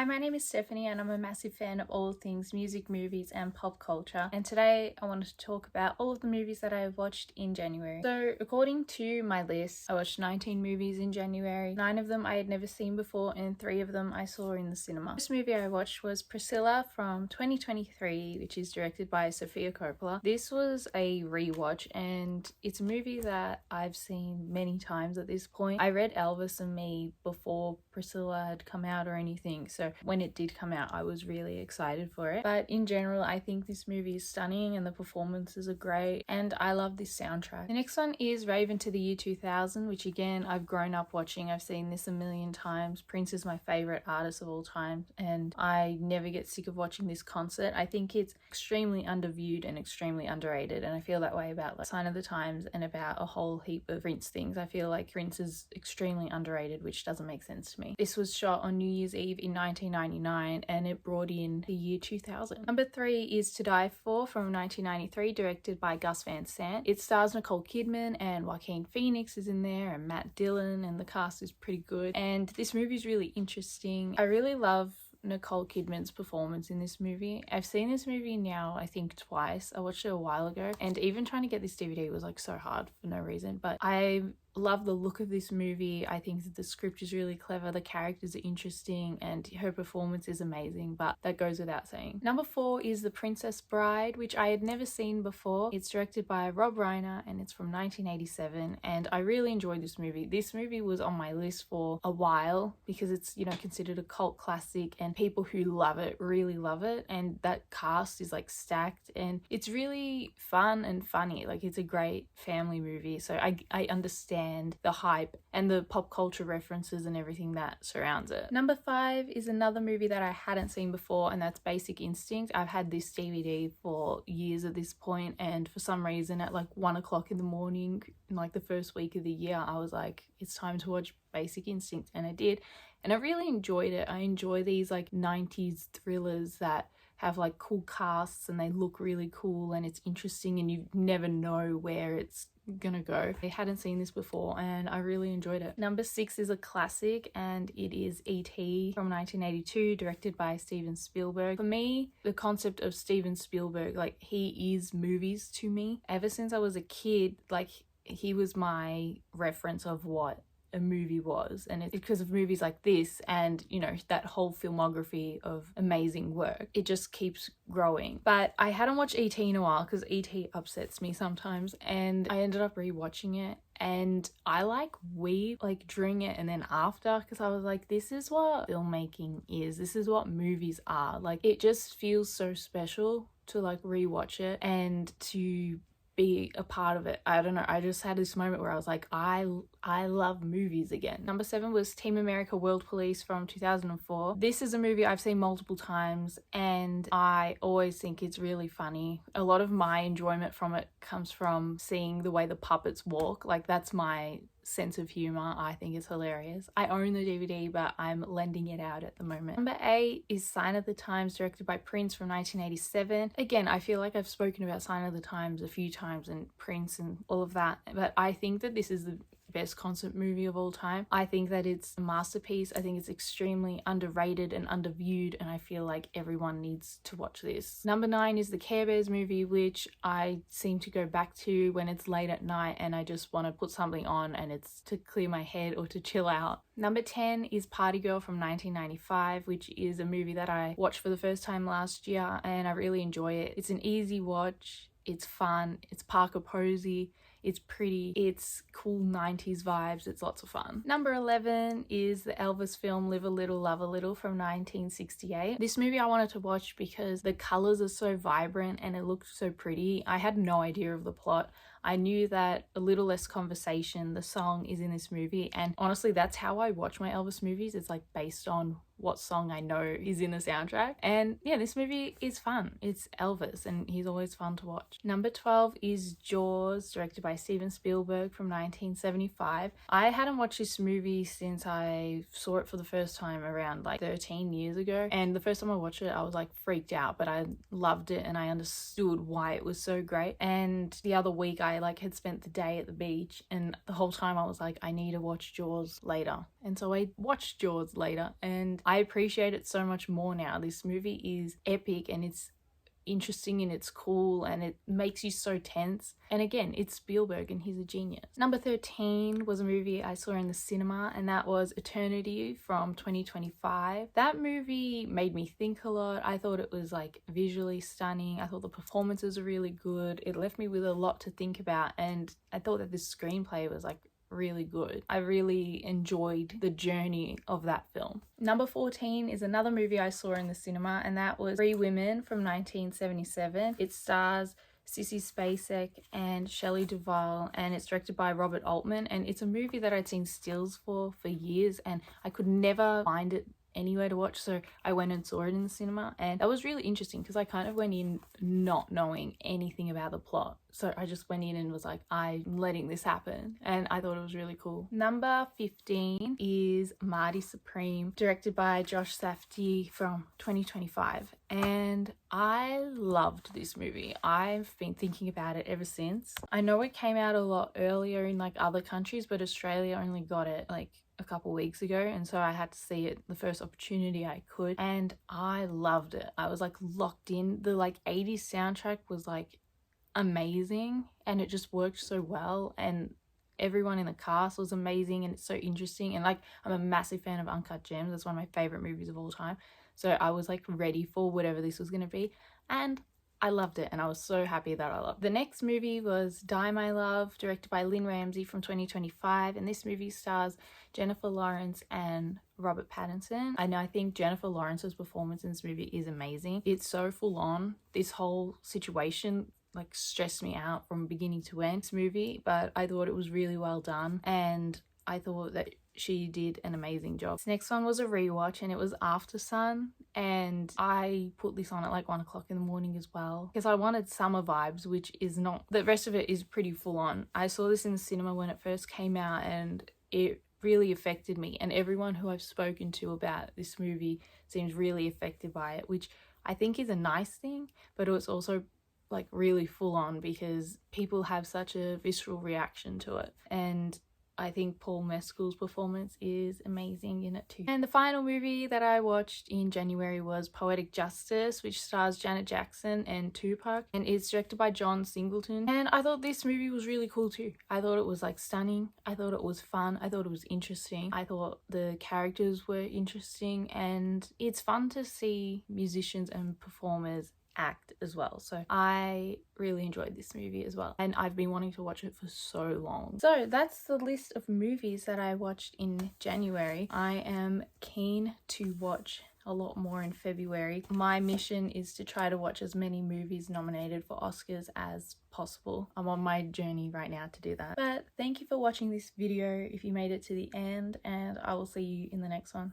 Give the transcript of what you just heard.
Hi, my name is Stephanie and I'm a massive fan of all things music, movies and pop culture, and today I wanted to talk about all of the movies that I watched in January. So according to my list, I watched 19 movies in January. 9 of them I had never seen before and 3 of them I saw in the cinema. The first movie I watched was Priscilla from 2023, which is directed by Sofia Coppola. This was a rewatch and it's a movie that I've seen many times at this point. I read Elvis and Me before Priscilla had come out or anything, so when it did come out I was really excited for it. But in general I think this movie is stunning and the performances are great and I love this soundtrack. The next one is Raven to the Year 2000, which again I've grown up watching. I've seen this a million times. Prince is my favorite artist of all time and I never get sick of watching this concert. I think it's extremely underviewed and extremely underrated, and I feel that way about Sign of the Times and about a whole heap of Prince things. I feel like Prince is extremely underrated, which doesn't make sense to me. This was shot on New Year's Eve in 1999 and it brought in the year 2000. Number 3 is To Die For from 1993, directed by Gus Van Sant. It stars Nicole Kidman and Joaquin Phoenix is in there and Matt Dillon, and the cast is pretty good. And this movie is really interesting. I really love Nicole Kidman's performance in this movie. I've seen this movie now I think twice. I watched it a while ago and even trying to get this DVD was like so hard for no reason, but I love the look of this movie. I think that the script is really clever, the characters are interesting, and her performance is amazing, but that goes without saying. Number 4 is The Princess Bride, which I had never seen before. It's directed by Rob Reiner and it's from 1987, and I really enjoyed this movie. This movie was on my list for a while because it's, you know, considered a cult classic and people who love it really love it, and that cast is like stacked and it's really fun and funny. Like, it's a great family movie, so I understand the hype and the pop culture references and everything that surrounds it. Number 5 is another movie that I hadn't seen before, and that's Basic Instinct. I've had this DVD for years at this point, and for some reason at like 1 o'clock in the morning in like the first week of the year I was like, it's time to watch Basic Instinct, and I did, and I really enjoyed it. I enjoy these like 90s thrillers that have like cool casts and they look really cool and it's interesting and you never know where it's gonna go. I hadn't seen this before and I really enjoyed it. Number 6 is a classic and it is E.T. from 1982, directed by Steven Spielberg. For me, the concept of Steven Spielberg, like, he is movies to me. Ever since I was a kid, like, he was my reference of what a movie was, and it's because of movies like this and, you know, that whole filmography of amazing work, it just keeps growing. But I hadn't watched E.T. in a while because E.T. upsets me sometimes, and I ended up rewatching it and I like weep like during it and then after, because I was like, this is what filmmaking is, this is what movies are. Like, it just feels so special to like rewatch it and to be a part of it. I don't know, I just had this moment where I was like, I love movies again. Number 7 was Team America World Police from 2004. This is a movie I've seen multiple times and I always think it's really funny. A lot of my enjoyment from it comes from seeing the way the puppets walk. Like, that's my sense of humor. I think it's hilarious. I own the DVD but I'm lending it out at the moment. Number 8 is Sign of the Times, directed by Prince from 1987. Again, I feel like I've spoken about Sign of the Times a few times and Prince and all of that, but I think that this is the best concert movie of all time. I think that it's a masterpiece. I think it's extremely underrated and underviewed, and I feel like everyone needs to watch this. Number 9 is the Care Bears movie, which I seem to go back to when it's late at night and I just want to put something on and it's to clear my head or to chill out. Number 10 is Party Girl from 1995, which is a movie that I watched for the first time last year and I really enjoy it. It's an easy watch, it's fun, it's Parker Posey, it's pretty, it's cool 90s vibes, it's lots of fun. Number 11 is the Elvis film Live a Little, Love a Little from 1968. This movie I wanted to watch because the colors are so vibrant and it looked so pretty. I had no idea of the plot. I knew that A Little Less Conversation, the song, is in this movie, and honestly that's how I watch my Elvis movies. It's like based on what song I know is in the soundtrack. And yeah, this movie is fun. It's Elvis and he's always fun to watch. Number 12 is Jaws, directed by Steven Spielberg from 1975. I hadn't watched this movie since I saw it for the first time around like 13 years ago, and the first time I watched it I was like freaked out, but I loved it and I understood why it was so great. And the other week I like had spent the day at the beach and the whole time I was like, I need to watch Jaws later, and so I watched Jaws later and I appreciate it so much more now. This movie is epic and it's interesting and it's cool and it makes you so tense. And again, it's Spielberg and he's a genius. Number 13 was a movie I saw in the cinema, and that was Eternity from 2025. That movie made me think a lot. I thought it was like visually stunning. I thought the performances were really good. It left me with a lot to think about, and I thought that this screenplay was like really good. I really enjoyed the journey of that film. Number 14 is another movie I saw in the cinema, and that was Three Women from 1977. It stars Sissy Spacek and Shelley Duvall, and it's directed by Robert Altman, and it's a movie that I'd seen stills for years and I could never find it anywhere to watch, so I went and saw it in the cinema, and that was really interesting because I kind of went in not knowing anything about the plot. So I just went in and was like, I'm letting this happen, and I thought it was really cool. Number 15 is Marty Supreme, directed by Josh Safdie from 2025, and I loved this movie. I've been thinking about it ever since. I know it came out a lot earlier in like other countries, but Australia only got it like a couple weeks ago, and so I had to see it the first opportunity I could, and I loved it. I was like locked in. The like 80s soundtrack was like amazing, and it just worked so well, and everyone in the cast was amazing, and it's so interesting. And like, I'm a massive fan of Uncut Gems. That's one of my favorite movies of all time, so I was like ready for whatever this was going to be, and I loved it, and I was so happy that I loved it. The next movie was Die My Love, directed by Lynn Ramsey from 2025, and this movie stars Jennifer Lawrence and Robert Pattinson. I think Jennifer Lawrence's performance in this movie is amazing. It's so full on. This whole situation like stressed me out from beginning to end, this movie, but I thought it was really well done, and I thought that she did an amazing job. This next one was a rewatch, and it was After Sun, and I put this on at like 1 o'clock in the morning as well because I wanted summer vibes, which is not. The rest of it is pretty full on. I saw this in the cinema when it first came out, and it really affected me, and everyone who I've spoken to about this movie seems really affected by it, which I think is a nice thing, but it's also like really full on because people have such a visceral reaction to it, and I think Paul Mescal's performance is amazing in it too. And the final movie that I watched in January was Poetic Justice, which stars Janet Jackson and Tupac, and it's directed by John Singleton. And I thought this movie was really cool too. I thought it was like stunning. I thought it was fun. I thought it was interesting. I thought the characters were interesting, and it's fun to see musicians and performers act as well. So I really enjoyed this movie as well, and I've been wanting to watch it for so long. So that's the list of movies that I watched in January. I am keen to watch a lot more in February. My mission is to try to watch as many movies nominated for Oscars as possible. I'm on my journey right now to do that. But thank you for watching this video if you made it to the end, and I will see you in the next one.